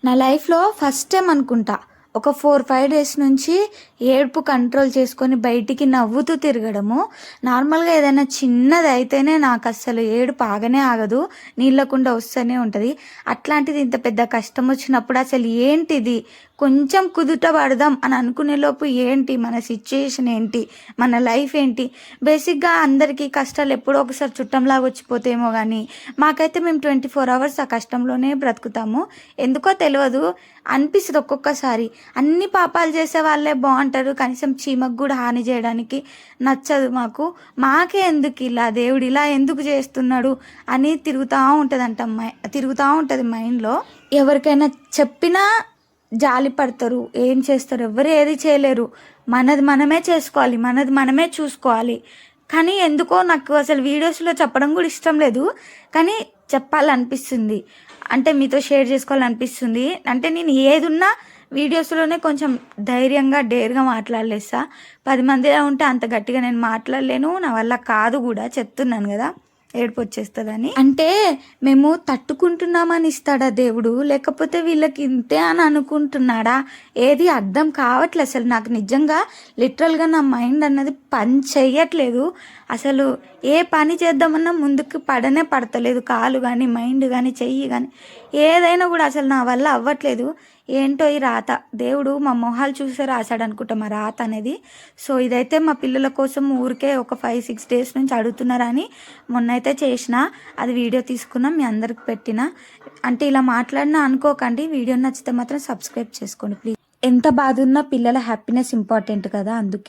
నా లైఫ్‌లో first time అనుకుంటా. ఒక 4, 5 డేస్ నుంచి ఏడుపు కంట్రోల్ చేసుకొని బయటికి నవ్వుతూ తిరగడము. నార్మల్‌గా ఏదైనా చిన్నదైతేనే నాకస్సలు ఏడుపు ఆగనే ఆగదు. నీళ్ళ కుండ వస్తూనే ఉంటది. అట్లాంటిది ఇంత పెద్ద కష్టమొచ్చినప్పుడు అసలు ఏంటిది? కొంచెం కుదుట పడదాం అని అనుకునేలోపు ఏంటి మన సిచ్యుయేషన్ ఏంటి? మన లైఫ్ ఏంటి? బేసిక్‌గా అందరికీ కష్టాలు ఎప్పుడో ఒకసారి చుట్టంలాగా వచ్చిపోతాయేమో గానీ, మాకైతే మేము 24 అవర్స్ ఆ కష్టంలోనే బ్రతుకుతాము. ఎందుకో తెలవదు. అనిపిస్తది ఒక్కొక్కసారి. అన్ని పాపాలు చేసే వాళ్ళే బావుంటారు. కనీసం చీమకు గూడా హాని జేయడానికి నచ్చదు మాకు. మాకే ఎందుకిలా దేవుడు ఇలా ఎందుకు చేస్తున్నాడు అని తిరుగుతా ఉంటది మైండ్‌లో. ఎవరికైనా చెప్పినా జాలి పడతారు. ఏం చేస్తారు? ఎవ్వరు ఏది చేయలేరు. మనది మనమే చేసుకోవాలి. మనది మనమే చూసుకోవాలి. కానీ ఎందుకో నాకు అసలు వీడియోస్‌లో చెప్పడం గూడా ఇష్టం లేదు. కానీ చెప్పాలనిపిస్తుంది. అంటే మీతో షేర్ చేసుకోవాలనిపిస్తుంది. అంటే నేను ఏదున్నా వీడియోస్‌లోనే కొంచెం ధైర్యంగా, డేర్‌గా మాట్లాడలేస్తా. 10 మందిలో ఉంటే అంత గట్టిగా నేను మాట్లాడలేను. నా వల్ల కాదు గూడా చెప్తున్నాను గదా! ఏడుపొచ్చేస్తదని. అంటే మేము తట్టుకుంటున్నామని ఇస్తాడా దేవుడు? లేకపోతే వీళ్ళకి ఇంతే అని అనుకుంటున్నాడా? ఏది అర్థం కావట్లే అసలు నాకు నిజంగా లిటరల్‌గా నా మైండ్ అన్నది పని చెయ్యట్లేదు. అసలు ఏ పని చేద్దామన్నా ముందుకు పడనే పడతలేదు. కాలు గానీ, మైండ్ గానీ, చెయ్యి గానీ ఏదైనా గూడా అసలు నా వల్ల అవ్వట్లేదు. ఏంటో ఈ రాత. దేవుడు మా మొహాలు చూసే రాసాడనుకుంటా మా రాత అనేది. సో, ఇదైతే మా పిల్లల కోసం ఊరికే ఒక 5, 6 డేస్ నుంచి అడుగుతున్నారని మొన్నైతే చేసిన. అది వీడియో తీసుకున్నా మీ అందరికి పెట్టిన. అంటే ఇలా మాట్లాడినా అనుకోకండి. వీడియో నచ్చితే మాత్రం సబ్స్క్రైబ్ చేసుకోండి ప్లీజ్. ఎంత బాధున్నా పిల్లల హ్యాపీనెస్ ఇంపార్టెంట్ కదా అందుకే.